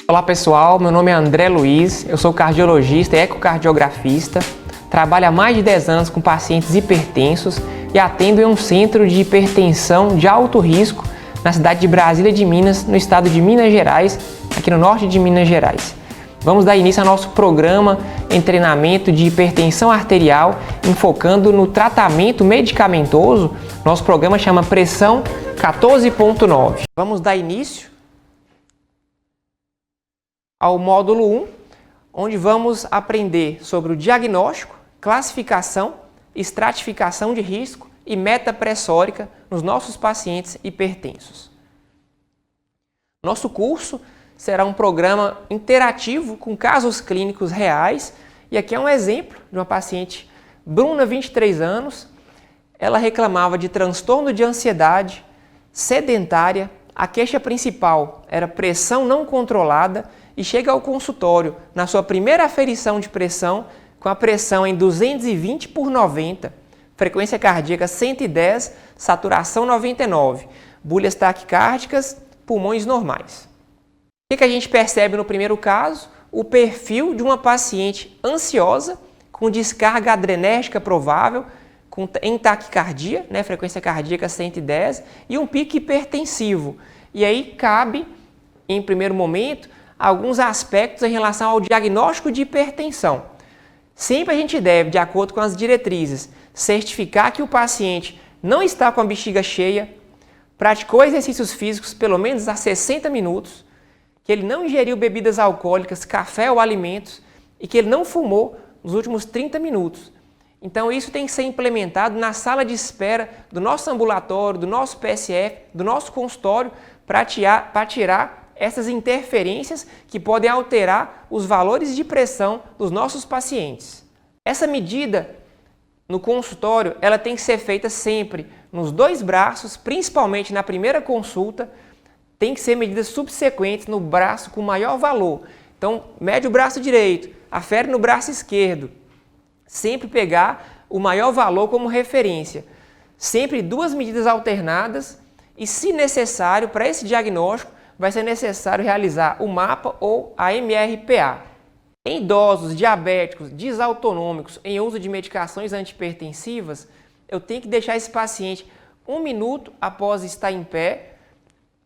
Olá pessoal, meu nome é André Luiz, eu sou cardiologista e ecocardiografista, trabalho há mais de 10 anos com pacientes hipertensos e atendo em um centro de hipertensão de alto risco na cidade de Brasília de Minas, no estado de Minas Gerais, aqui no norte de Minas Gerais. Vamos dar início ao nosso programa em treinamento de hipertensão arterial, enfocando no tratamento medicamentoso. Nosso programa chama Pressão 14.9. Vamos dar início ao módulo 1, onde vamos aprender sobre o diagnóstico, classificação, estratificação de risco e meta pressórica nos nossos pacientes hipertensos. Nosso curso será um programa interativo com casos clínicos reais, e aqui é um exemplo de uma paciente, Bruna, 23 anos, ela reclamava de transtorno de ansiedade, sedentária, a queixa principal era pressão não controlada e chega ao consultório na sua primeira aferição de pressão com a pressão em 220 por 90, frequência cardíaca 110, saturação 99, bulhas taquicárdicas, pulmões normais. O que a gente percebe no primeiro caso? O perfil de uma paciente ansiosa, com descarga adrenérgica provável, em taquicardia, frequência cardíaca 110, e um pico hipertensivo. E aí cabe, em primeiro momento, alguns aspectos em relação ao diagnóstico de hipertensão. Sempre a gente deve, de acordo com as diretrizes, certificar que o paciente não está com a bexiga cheia, praticou exercícios físicos pelo menos há 60 minutos, que ele não ingeriu bebidas alcoólicas, café ou alimentos e que ele não fumou nos últimos 30 minutos. Então isso tem que ser implementado na sala de espera do nosso ambulatório, do nosso PSF, do nosso consultório, para tirar essas interferências que podem alterar os valores de pressão dos nossos pacientes. Essa medida no consultório, ela tem que ser feita sempre nos dois braços, principalmente na primeira consulta. Tem que ser medidas subsequentes no braço com maior valor. Então, mede o braço direito, afere no braço esquerdo. Sempre pegar o maior valor como referência. Sempre duas medidas alternadas e, se necessário, para esse diagnóstico, vai ser necessário realizar o MAPA ou a MRPA. Em idosos, diabéticos, disautonômicos, em uso de medicações antihipertensivas, eu tenho que deixar esse paciente 1 minuto após estar em pé,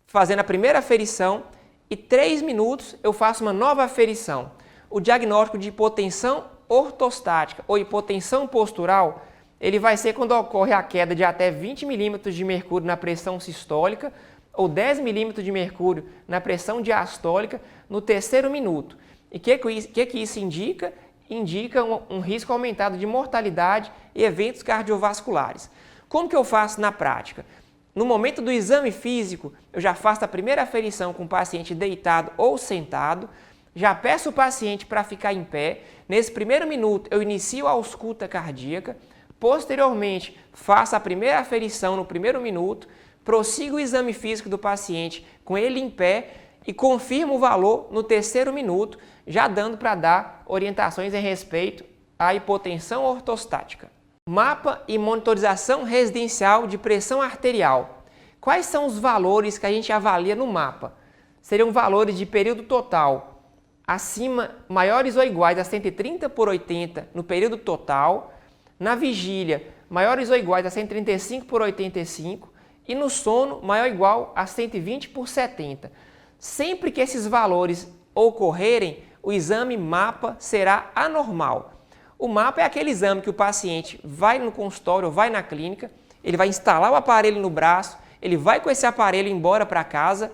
fazendo a primeira aferição, e 3 minutos eu faço uma nova aferição. O diagnóstico de hipotensão ortostática ou hipotensão postural, ele vai ser quando ocorre a queda de até 20 milímetros de mercúrio na pressão sistólica ou 10 milímetros de mercúrio na pressão diastólica no 3º minuto. E o que isso indica? Indica um risco aumentado de mortalidade e eventos cardiovasculares. Como que eu faço na prática? No momento do exame físico, eu já faço a primeira aferição com o paciente deitado ou sentado, já peço o paciente para ficar em pé. Nesse primeiro minuto, eu inicio a ausculta cardíaca, posteriormente, faço a primeira aferição no primeiro minuto, prossigo o exame físico do paciente com ele em pé e confirmo o valor no 3º minuto, já dando para dar orientações em respeito à hipotensão ortostática. MAPA e monitorização residencial de pressão arterial. Quais são os valores que a gente avalia no MAPA? Seriam valores de período total maiores ou iguais a 130 por 80 no período total, na vigília maiores ou iguais a 135 por 85 e no sono maior ou igual a 120 por 70. Sempre que esses valores ocorrerem, o exame MAPA será anormal. O MAPA é aquele exame que o paciente vai no consultório ou vai na clínica, ele vai instalar o aparelho no braço, ele vai com esse aparelho embora para casa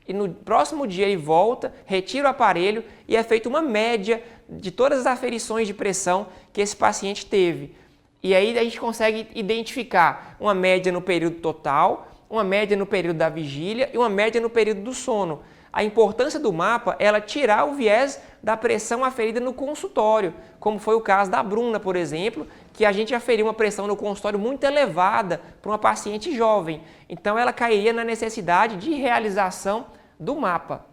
e no próximo dia ele volta, retira o aparelho e é feita uma média de todas as aferições de pressão que esse paciente teve. E aí a gente consegue identificar uma média no período total, uma média no período da vigília e uma média no período do sono. A importância do MAPA é ela tirar o viés da pressão aferida no consultório, como foi o caso da Bruna, por exemplo, que a gente aferiu uma pressão no consultório muito elevada para uma paciente jovem. Então ela cairia na necessidade de realização do MAPA.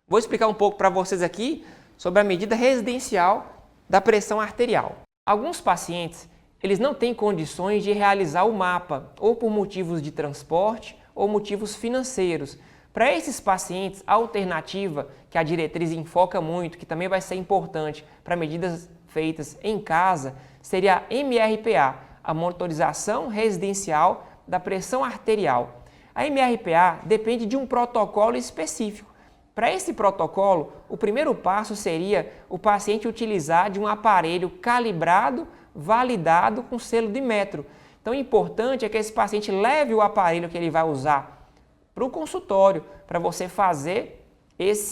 Vou explicar um pouco para vocês aqui sobre a medida residencial da pressão arterial. Alguns pacientes, eles não têm condições de realizar o MAPA, ou por motivos de transporte ou motivos financeiros. Para esses pacientes, a alternativa que a diretriz enfoca muito, que também vai ser importante para medidas feitas em casa, seria a MRPA, a monitorização residencial da pressão arterial. A MRPA depende de um protocolo específico. Para esse protocolo, o primeiro passo seria o paciente utilizar de um aparelho calibrado, validado com selo de metro. Então, o importante é que esse paciente leve o aparelho que ele vai usar para o consultório, para você fazer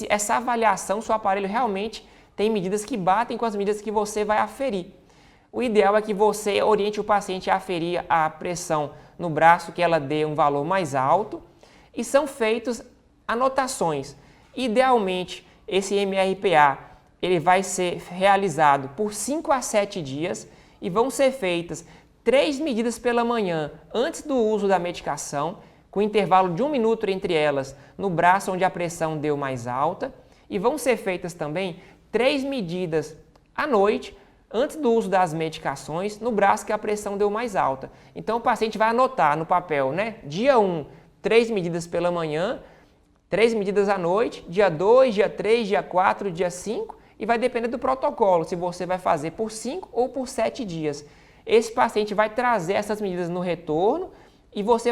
essa avaliação se o aparelho realmente tem medidas que batem com as medidas que você vai aferir. O ideal é que você oriente o paciente a aferir a pressão no braço, que ela dê um valor mais alto, e são feitas anotações. Idealmente, esse MRPA ele vai ser realizado por 5 a 7 dias e vão ser feitas 3 medidas pela manhã antes do uso da medicação, com intervalo de 1 minuto entre elas no braço onde a pressão deu mais alta, e vão ser feitas também 3 medidas à noite antes do uso das medicações no braço que a pressão deu mais alta. Então o paciente vai anotar no papel, né? Dia 1, 3 medidas pela manhã, 3 medidas à noite, dia 2, dia 3, dia 4, dia 5, e vai depender do protocolo, se você vai fazer por 5 ou por 7 dias. Esse paciente vai trazer essas medidas no retorno e você vai